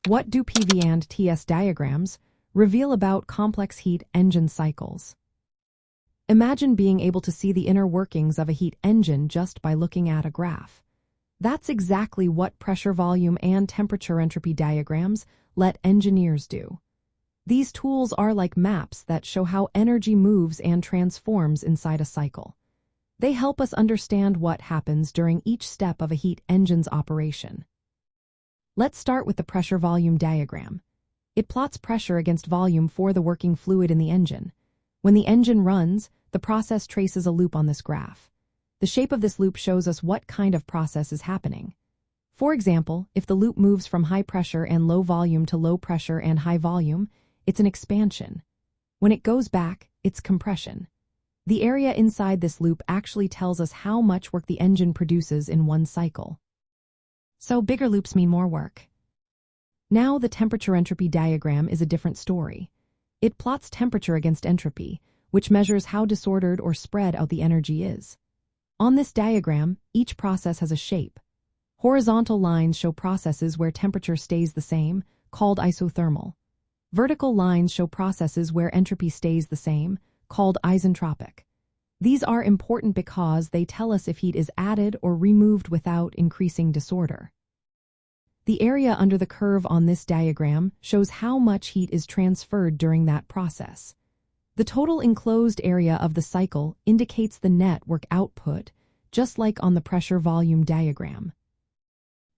What do PV and TS diagrams reveal about complex heat engine cycles? Imagine being able to see the inner workings of a heat engine just by looking at a graph. That's exactly what pressure, volume, and temperature entropy diagrams let engineers do. These tools are like maps that show how energy moves and transforms inside a cycle. They help us understand what happens during each step of a heat engine's operation. Let's start with the pressure-volume diagram. It plots pressure against volume for the working fluid in the engine. When the engine runs, the process traces a loop on this graph. The shape of this loop shows us what kind of process is happening. For example, if the loop moves from high pressure and low volume to low pressure and high volume, it's an expansion. When it goes back, it's compression. The area inside this loop actually tells us how much work the engine produces in one cycle. So bigger loops mean more work. Now the temperature entropy diagram is a different story. It plots temperature against entropy, which measures how disordered or spread out the energy is. On this diagram, each process has a shape. Horizontal lines show processes where temperature stays the same, called isothermal. Vertical lines show processes where entropy stays the same, called isentropic. These are important because they tell us if heat is added or removed without increasing disorder. The area under the curve on this diagram shows how much heat is transferred during that process. The total enclosed area of the cycle indicates the net work output, just like on the pressure-volume diagram.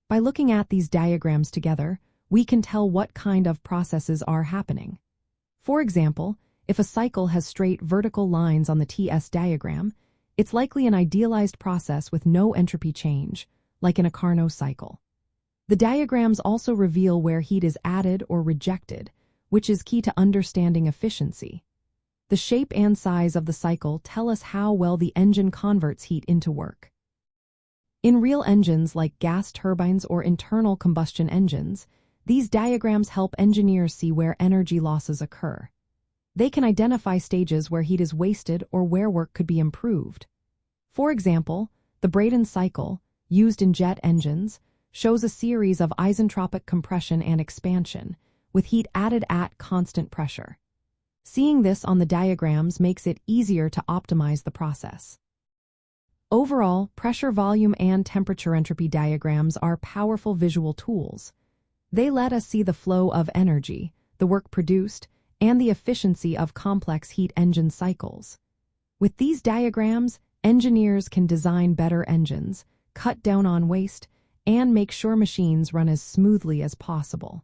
By looking at these diagrams together, we can tell what kind of processes are happening. For example, if a cycle has straight vertical lines on the TS diagram, it's likely an idealized process with no entropy change, like in a Carnot cycle. The diagrams also reveal where heat is added or rejected, which is key to understanding efficiency. The shape and size of the cycle tell us how well the engine converts heat into work. In real engines like gas turbines or internal combustion engines, these diagrams help engineers see where energy losses occur. They can identify stages where heat is wasted or where work could be improved. For example, the Brayton cycle, used in jet engines, shows a series of isentropic compression and expansion, with heat added at constant pressure. Seeing this on the diagrams makes it easier to optimize the process. Overall, pressure, volume, and temperature entropy diagrams are powerful visual tools. They let us see the flow of energy, the work produced, and the efficiency of complex heat engine cycles. With these diagrams, engineers can design better engines, cut down on waste, and make sure machines run as smoothly as possible.